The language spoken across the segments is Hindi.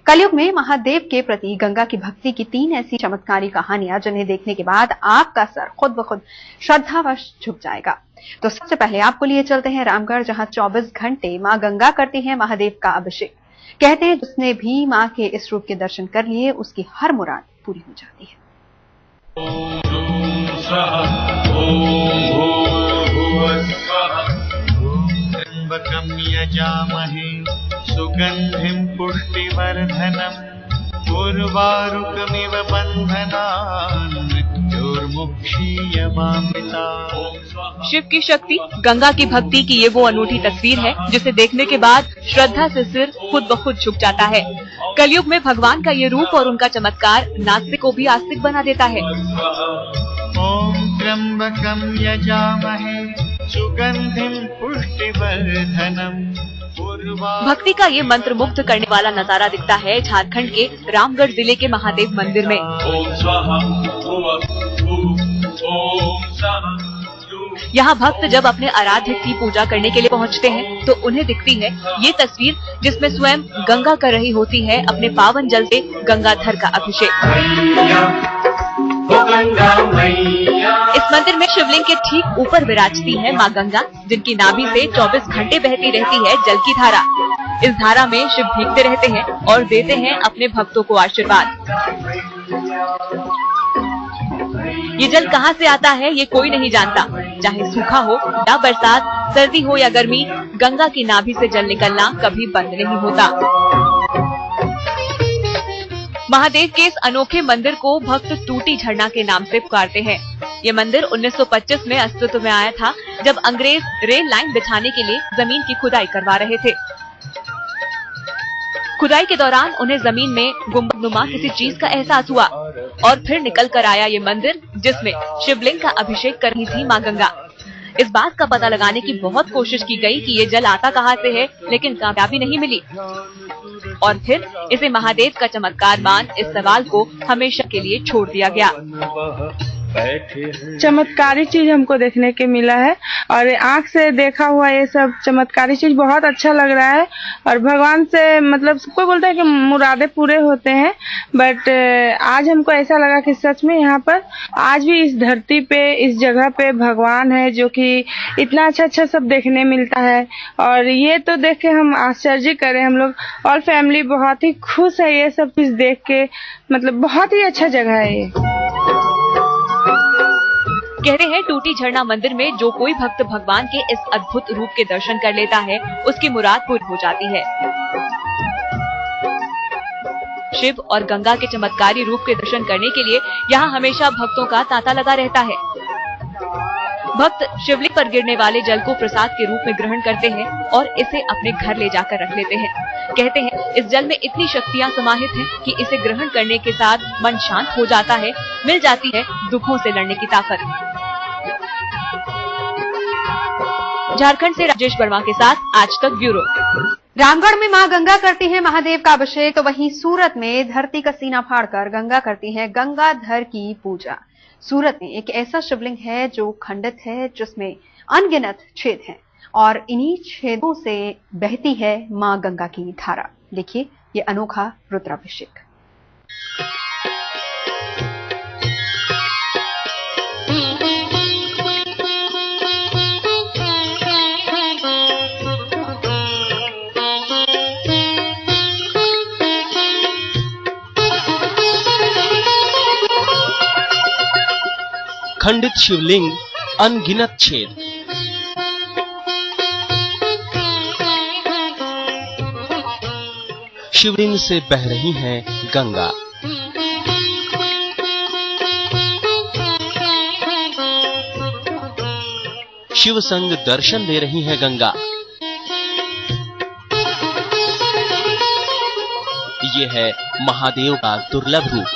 कलयुग में महादेव के प्रति गंगा की भक्ति की 3 ऐसी चमत्कारी कहानियां जिन्हें देखने के बाद आपका सर खुद ब खुद श्रद्धावश झुक जाएगा। तो सबसे पहले आपको लिए चलते हैं रामगढ़, जहां 24 घंटे मां गंगा करती हैं महादेव का अभिषेक। कहते हैं जिसने भी मां के इस रूप के दर्शन कर लिए उसकी हर मुराद पूरी हो जाती है। सुगंधिं पुष्टिवर्धनम् उर्वारुकमिव बन्धनान् मृत्युर्मुक्षीयमामृता। शिव की शक्ति, गंगा की भक्ति की ये वो अनूठी तस्वीर है जिसे देखने के बाद श्रद्धा से सिर खुद ब खुद झुक जाता है। कलयुग में भगवान का ये रूप और उनका चमत्कार नास्तिक को भी आस्तिक बना देता है। ओम त्र्यंबकं यजामहे सुगंधिं पुष्टिवर्धनम्। भक्ति का ये मंत्र मुग्ध करने वाला नजारा दिखता है झारखंड के रामगढ़ जिले के महादेव मंदिर में। यहाँ भक्त जब अपने आराध्य की पूजा करने के लिए पहुँचते हैं तो उन्हें दिखती है ये तस्वीर जिसमें स्वयं गंगा कर रही होती है अपने पावन जल से गंगाधर का अभिषेक। इस मंदिर में शिवलिंग के ठीक ऊपर विराजती है मां गंगा, जिनकी नाभि से 24 घंटे बहती रहती है जल की धारा। इस धारा में शिव भीगते रहते हैं और देते हैं अपने भक्तों को आशीर्वाद। ये जल कहां से आता है ये कोई नहीं जानता, चाहे सूखा हो या बरसात, सर्दी हो या गर्मी, गंगा की नाभि से जल निकलना कभी बंद नहीं होता। महादेव के इस अनोखे मंदिर को भक्त टूटी झरना के नाम से पुकारते हैं। ये मंदिर 1925 में अस्तित्व में आया था, जब अंग्रेज रेल लाइन बिछाने के लिए जमीन की खुदाई करवा रहे थे। खुदाई के दौरान उन्हें जमीन में गुंबदनुमा किसी चीज का एहसास हुआ और फिर निकल कर आया ये मंदिर जिसमें शिवलिंग का अभिषेक कर रही थी मां गंगा। इस बात का पता लगाने की बहुत कोशिश की गई कि ये जल आता कहाँ से है, लेकिन कामयाबी नहीं मिली और फिर इसे महादेव का चमत्कार मान इस सवाल को हमेशा के लिए छोड़ दिया गया। चमत्कारी चीज हमको देखने के मिला है और आंख से देखा हुआ ये सब चमत्कारी चीज बहुत अच्छा लग रहा है और भगवान से मतलब कोई बोलता है कि मुरादे पूरे होते हैं, बट आज हमको ऐसा लगा कि सच में यहाँ पर आज भी इस धरती पे इस जगह पे भगवान है जो कि इतना अच्छा सब देखने मिलता है। और ये तो देख के हम आश्चर्य करें, हम लोग और फैमिली बहुत ही खुश है ये सब चीज देख के, मतलब बहुत ही अच्छा जगह है ये। कहते हैं टूटी झरना मंदिर में जो कोई भक्त भगवान के इस अद्भुत रूप के दर्शन कर लेता है उसकी मुराद पूरी हो जाती है। शिव और गंगा के चमत्कारी रूप के दर्शन करने के लिए यहाँ हमेशा भक्तों का तांता लगा रहता है। भक्त शिवलिंग पर गिरने वाले जल को प्रसाद के रूप में ग्रहण करते हैं और इसे अपने घर ले जाकर रख लेते हैं। कहते हैं इस जल में इतनी शक्तियाँ समाहित हैं कि इसे ग्रहण करने के साथ मन शांत हो जाता है, मिल जाती है दुखों से लड़ने की ताकत। झारखंड से राजेश वर्मा के साथ आज तक ब्यूरो। रामगढ़ में मां गंगा करती हैं महादेव का अभिषेक, तो वहीं सूरत में धरती का सीना फाड़कर गंगा करती हैं गंगाधर की पूजा। सूरत में एक ऐसा शिवलिंग है जो खंडित है, जिसमें अनगिनत छेद हैं और इन्हीं छेदों से बहती है मां गंगा की धारा। देखिए ये अनोखा रुद्राभिषेक। खंडित शिवलिंग, अनगिनत छेद। शिवलिंग से बह रही है गंगा। शिव संग दर्शन दे रही है गंगा। ये है महादेव का दुर्लभ रूप।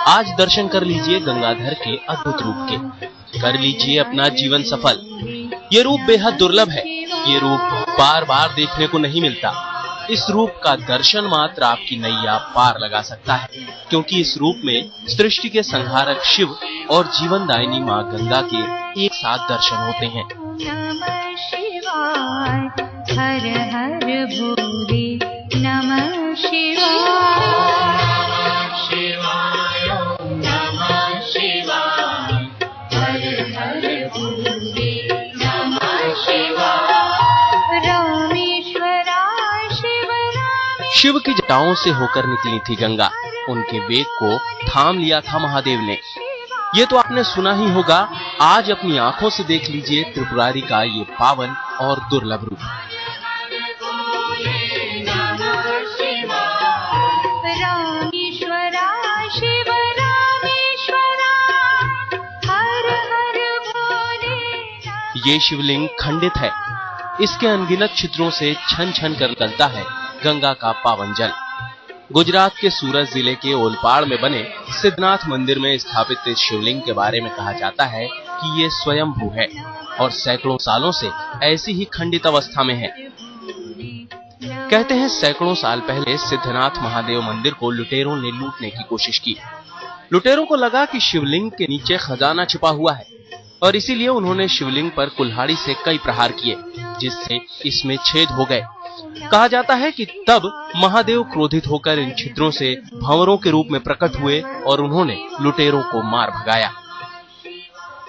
आज दर्शन कर लीजिए गंगाधर के अद्भुत रूप के, कर लीजिए अपना जीवन सफल। ये रूप बेहद दुर्लभ है, ये रूप बार बार देखने को नहीं मिलता। इस रूप का दर्शन मात्र आपकी नैया पार लगा सकता है, क्योंकि इस रूप में सृष्टि के संहारक शिव और जीवनदायिनी मां गंगा के एक साथ दर्शन होते हैं। नमः शिवाय, हर हर भोले, नमः शिवाय, शिवाय, नमः शिवाय, हर हर भोले, नमः शिवाय, रामेश्वराय शिव रामेश्वराय। शिव की जटाओं से होकर निकली थी गंगा, उनके वेग को थाम लिया था महादेव ने। ये तो आपने सुना ही होगा, आज अपनी आंखों से देख लीजिए त्रिपुरारी का ये पावन और दुर्लभ रूप। ये शिवलिंग खंडित है, इसके अनगिनत छिद्रों से छन छन कर निकलता है गंगा का पावन जल। गुजरात के सूरत जिले के ओलपाड़ में बने सिद्धनाथ मंदिर में स्थापित इस शिवलिंग के बारे में कहा जाता है कि ये स्वयंभू है और सैकड़ों सालों से ऐसी ही खंडित अवस्था में है। कहते हैं सैकड़ों साल पहले सिद्धनाथ महादेव मंदिर को लुटेरों ने लूटने की कोशिश की। लुटेरों को लगा कि शिवलिंग के नीचे खजाना छिपा हुआ है और इसीलिए उन्होंने शिवलिंग पर कुल्हाड़ी से कई प्रहार किए, जिससे इसमें छेद हो गए। कहा जाता है कि तब महादेव क्रोधित होकर इन छिद्रों से भंवरों के रूप में प्रकट हुए और उन्होंने लुटेरों को मार भगाया।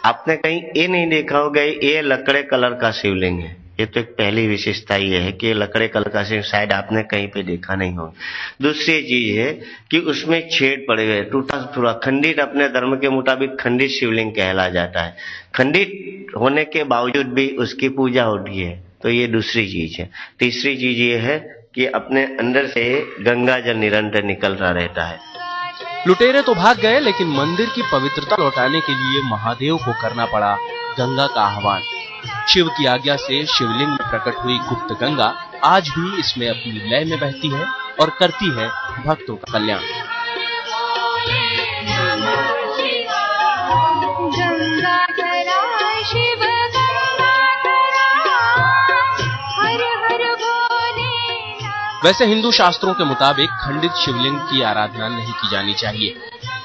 आपने कहीं ये नहीं देखा होगा ये लकड़े कलर का शिवलिंग है। ये तो एक पहली विशेषता ये है कि लकड़े कलर का शिवलिंग शायद आपने कहीं पे देखा नहीं हो। दूसरी चीज है कि उसमें छेद पड़े गए, टूटा फूटा खंडित, अपने धर्म के मुताबिक खंडित शिवलिंग कहला जाता है। खंडित होने के बावजूद भी उसकी पूजा होती है, तो ये दूसरी चीज है। तीसरी चीज ये है कि अपने अंदर से गंगा जल निरंतर निकल रहा रहता है। लुटेरे तो भाग गए, लेकिन मंदिर की पवित्रता लौटाने के लिए महादेव को करना पड़ा गंगा का आह्वान। शिव की आज्ञा से शिवलिंग में प्रकट हुई गुप्त गंगा आज भी इसमें अपनी लय में बहती है और करती है भक्तों का कल्याण। वैसे हिंदू शास्त्रों के मुताबिक खंडित शिवलिंग की आराधना नहीं की जानी चाहिए,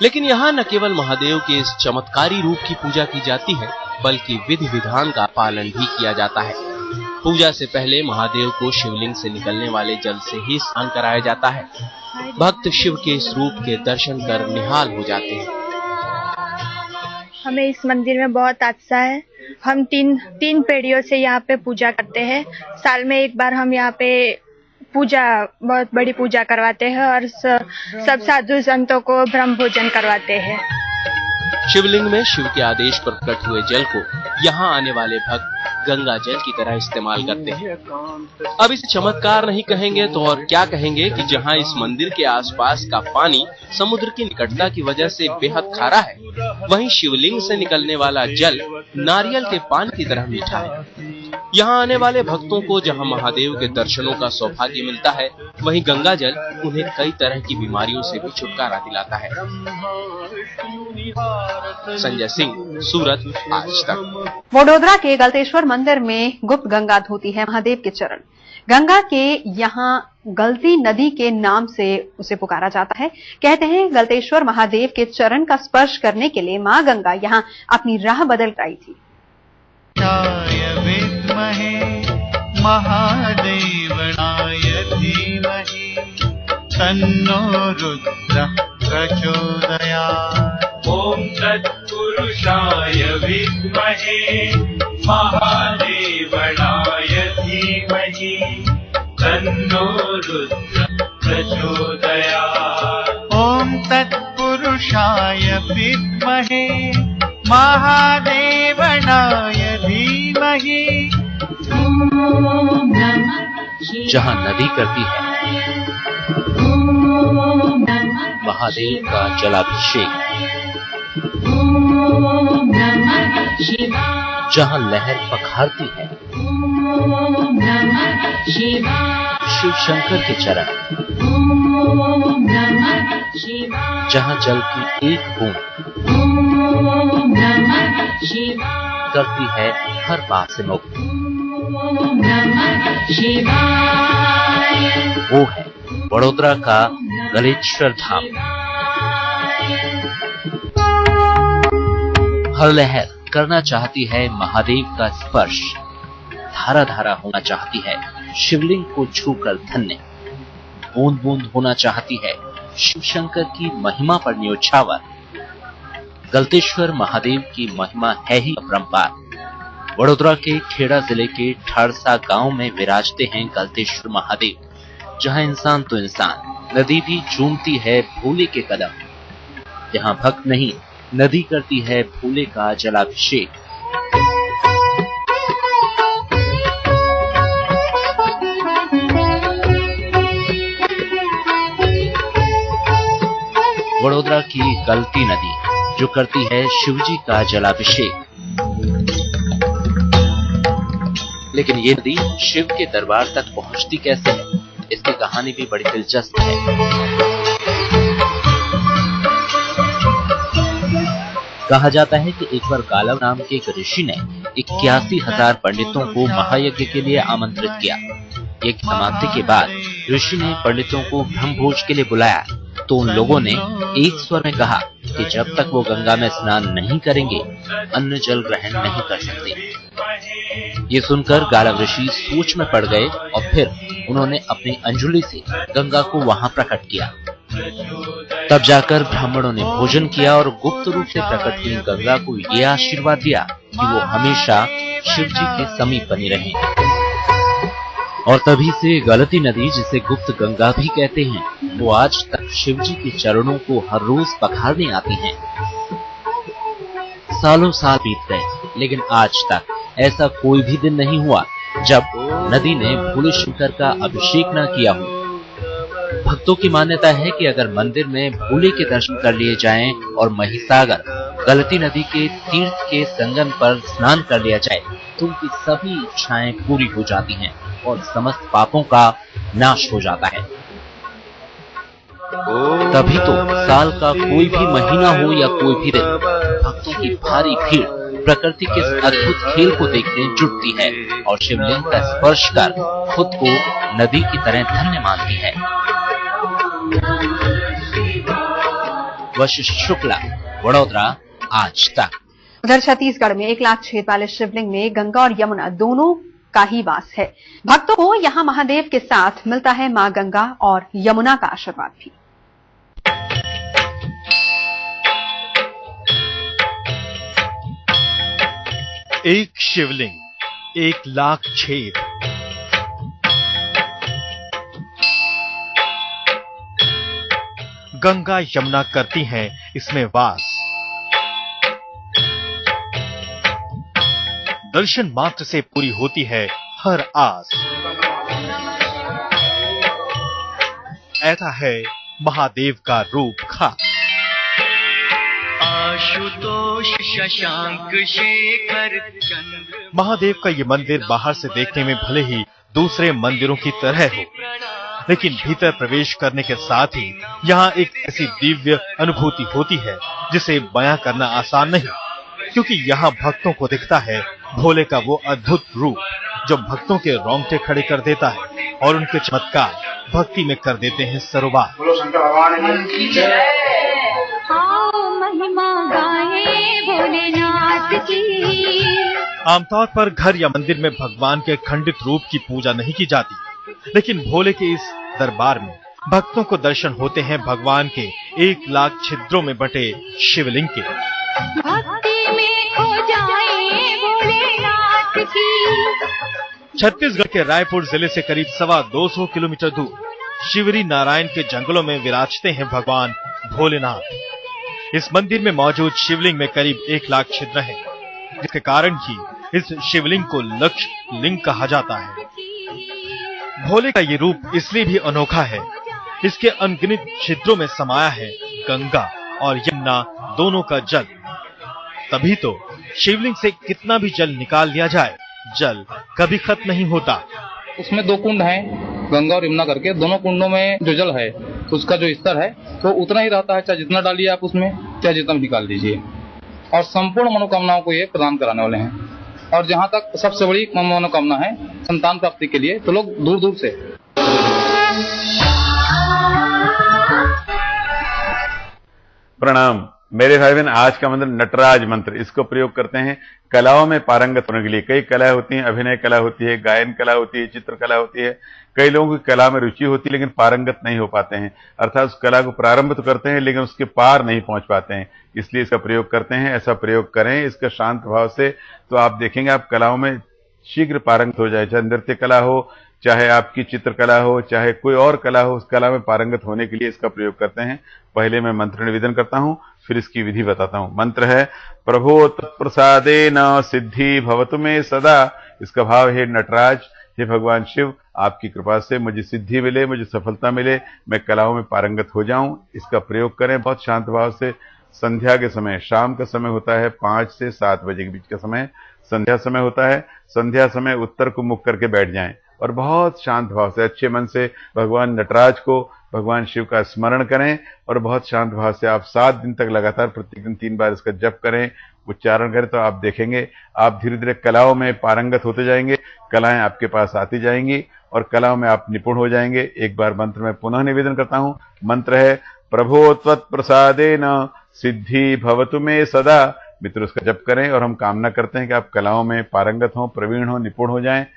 लेकिन यहाँ न केवल महादेव के इस चमत्कारी रूप की पूजा की जाती है, बल्कि विधि विधान का पालन भी किया जाता है। पूजा से पहले महादेव को शिवलिंग से निकलने वाले जल से ही स्नान कराया जाता है। भक्त शिव के इस रूप के दर्शन कर निहाल हो जाते हैं। हमें इस मंदिर में बहुत अच्छा है। हम तीन पीढ़ियों से यहाँ पे पूजा करते हैं। साल में एक बार हम यहाँ पे बहुत बड़ी पूजा करवाते हैं और सब साधु संतों को ब्रह्म भोजन करवाते हैं। शिवलिंग में शिव के आदेश पर प्रकट हुए जल को यहाँ आने वाले भक्त गंगा जल की तरह इस्तेमाल करते हैं। अब इसे चमत्कार नहीं कहेंगे तो और क्या कहेंगे कि जहाँ इस मंदिर के आसपास का पानी समुद्र की निकटता की वजह से बेहद खारा है, वहीं शिवलिंग से निकलने वाला जल नारियल के पानी की तरह मीठा है। यहाँ आने वाले भक्तों को जहाँ महादेव के दर्शनों का सौभाग्य मिलता है, वहीं गंगा जल उन्हें कई तरह की बीमारियों से भी छुटकारा दिलाता है। संजय सिंह, सूरत, आज तक। वडोदरा के गलतेश्वर मंदिर में गुप्त गंगा धोती है महादेव के चरण। गंगा के यहाँ गलती नदी के नाम से उसे पुकारा जाता है। कहते हैं गलतेश्वर महादेव के चरण का स्पर्श करने के लिए मां गंगा यहाँ अपनी राह बदल आई थी। विद्महे महादेवनाय धीमहि तन्नो रुद्रः प्रचोदयात्। ओम तत्पुरुषाय विद्महे महादेवनाय धीमहि तन्नो रुद्रः प्रचोदयात्। ओम तत्पुरुषाय विद्महे महादेवनाय धीमहि। जहाँ नदी करती है महादेव का जलाभिषेक, जहाँ लहर पखारती है शिव शंकर के चरण, जहाँ जल की एक बूंद करती है हर बात से मुक्त। वो है वडोदरा का गलेश्वर धाम। हर लहर करना चाहती है महादेव का स्पर्श, धारा धारा होना चाहती है शिवलिंग को छूकर धन्य, बूंद बूंद होना चाहती है शिव शंकर की महिमा पर न्योछावर। गलतेश्वर महादेव की महिमा है ही अपरंपार। वडोदरा के खेड़ा जिले के ठाड़सा गांव में विराजते हैं गलतेश्वर महादेव, जहां इंसान तो इंसान, नदी भी चूमती है भोले के कदम। यहाँ भक्त नहीं, नदी करती है भोले का जलाभिषेक। वडोदरा की गलती नदी जो करती है शिवजी का जलाभिषेक। लेकिन ये नदी शिव के दरबार तक पहुंचती कैसे है, इसकी कहानी भी बड़ी दिलचस्प है। कहा जाता है कि एक बार गालव नाम के एक ऋषि ने 81,000 पंडितों को महायज्ञ के लिए आमंत्रित किया। यज्ञ समाप्ति के बाद ऋषि ने पंडितों को ब्रह्मभोज के लिए बुलाया तो उन लोगों ने एक स्वर में कहा कि जब तक वो गंगा में स्नान नहीं करेंगे अन्न जल ग्रहण नहीं कर सकते। ये सुनकर गालव ऋषि सोच में पड़ गए और फिर उन्होंने अपनी अंजुली से गंगा को वहां प्रकट किया। तब जाकर ब्राह्मणों ने भोजन किया और गुप्त रूप से प्रकट हुई गंगा को ये आशीर्वाद दिया कि वो हमेशा शिव जी के समीप बनी रहे। और तभी से गलती नदी, जिसे गुप्त गंगा भी कहते हैं, वो आज तक शिव जी के चरणों को हर रोज पखारने आती हैं। सालों साल बीत गए, लेकिन आज तक ऐसा कोई भी दिन नहीं हुआ जब नदी ने भोले शंकर का अभिषेक न किया हो। भक्तों की मान्यता है कि अगर मंदिर में भोले के दर्शन कर लिए जाएं और महिसागर गलती नदी के तीर्थ के संगम पर स्नान कर लिया जाए तो उनकी सभी इच्छाएं पूरी हो जाती हैं और समस्त पापों का नाश हो जाता है। तभी तो साल का कोई भी महीना हो या कोई भी दिन, भक्तों की भारी भीड़ प्रकृति के इस अद्भुत खेल को देखने जुटती है और शिवलिंग का स्पर्श कर खुद को नदी की तरह धन्य मानती है। वशिष्ठ शुक्ला, वडोदरा, आज तक। उधर छत्तीसगढ़ में 1 लाख छेद वाले शिवलिंग में गंगा और यमुना दोनों का ही वास है। भक्तों को यहाँ महादेव के साथ मिलता है मां गंगा और यमुना का आशीर्वाद भी। एक शिवलिंग, 1 लाख छेद। गंगा यमुना करती हैं इसमें वास। दर्शन मात्र से पूरी होती है हर आस। ऐसा है महादेव का रूप खास। आशुतोष शशांक शेखर चंद्र। महादेव का ये मंदिर बाहर से देखने में भले ही दूसरे मंदिरों की तरह हो, लेकिन भीतर प्रवेश करने के साथ ही यहाँ एक ऐसी दिव्य अनुभूति होती है जिसे बयां करना आसान नहीं, क्योंकि यहाँ भक्तों को दिखता है भोले का वो अद्भुत रूप जो भक्तों के रोंगटे खड़े कर देता है और उनके चमत्कार भक्ति में कर देते हैं सरोबार। महिमा गाए भोलेनाथ की। आमतौर पर घर या मंदिर में भगवान के खंडित रूप की पूजा नहीं की जाती, लेकिन भोले के इस दरबार में भक्तों को दर्शन होते हैं भगवान के 1 लाख छिद्रों में बटे शिवलिंग के। भक्ति में खो जाए भोलेनाथ की। छत्तीसगढ़ के रायपुर जिले से करीब 225 किलोमीटर दूर शिवरी नारायण के जंगलों में विराजते हैं भगवान भोलेनाथ। इस मंदिर में मौजूद शिवलिंग में करीब 1 लाख छिद्र हैं, जिसके कारण ही इस शिवलिंग को लक्ष्य लिंग कहा जाता है। भोले का ये रूप इसलिए भी अनोखा है, इसके अनगिनत छिद्रों में समाया है गंगा और यमुना दोनों का जल। तभी तो शिवलिंग से कितना भी जल निकाल लिया जाए, जल कभी खत्म नहीं होता। उसमें 2 कुंड हैं, गंगा और यमुना करके। दोनों कुंडों में जो जल है उसका जो स्तर है तो उतना ही रहता है, चाहे जितना डालिए आप उसमें, चाहे जितना भी निकाल दीजिए। और संपूर्ण मनोकामनाओं को ये प्रदान कराने वाले हैं। और जहाँ तक सबसे बड़ी मनोकामना है संतान प्राप्ति के लिए, तो लोग दूर दूर से प्रणाम मेरे भाई बहन। आज का मंत्र नटराज मंत्र, इसको प्रयोग करते हैं कलाओं में पारंगत होने के लिए। कई कलाएं होती हैं, अभिनय कला होती है, गायन कला होती है, चित्रकला होती है। कई लोगों की कला में रुचि होती है लेकिन पारंगत नहीं हो पाते हैं, अर्थात उस कला को प्रारंभ तो करते हैं लेकिन उसके पार नहीं पहुंच पाते हैं, इसलिए इसका प्रयोग करते हैं। ऐसा प्रयोग करें इसका शांत भाव से, तो आप देखेंगे आप कलाओं में शीघ्र पारंगत हो जाए। चाहे नृत्य कला हो, चाहे आपकी चित्रकला हो, चाहे कोई और कला हो, उस कला में पारंगत होने के लिए इसका प्रयोग करते हैं। पहले मैं मंत्र निवेदन करता हूं, फिर इसकी विधि बताता हूं। मंत्र है प्रभो तत्प्रसादेन सिद्धि भवतु मे सदा। इसका भाव है नटराज, हे भगवान शिव, आपकी कृपा से मुझे सिद्धि मिले, मुझे सफलता मिले, मैं कलाओं में पारंगत हो जाऊं। इसका प्रयोग करें बहुत शांत भाव से। संध्या के समय, शाम का समय होता है 5 से 7 बजे के बीच का समय संध्या समय होता है। संध्या समय उत्तर को मुख करके बैठ जाएं और बहुत शांत भाव से, अच्छे मन से भगवान नटराज को, भगवान शिव का स्मरण करें और बहुत शांत भाव से आप 7 दिन तक लगातार प्रत्येक दिन 3 बार इसका जप करें, उच्चारण करें, तो आप देखेंगे आप धीरे धीरे कलाओं में पारंगत होते जाएंगे, कलाएं आपके पास आती जाएंगी और कलाओं में आप निपुण हो जाएंगे। एक बार मंत्र में पुनः निवेदन करता हूं। मंत्र है प्रभो त्वत्प्रसादेन सिद्धि भवतु मे सदा। मित्रों, इसका जप करें और हम कामना करते हैं कि आप कलाओं में पारंगत हों, प्रवीण हों, निपुण हो जाएं।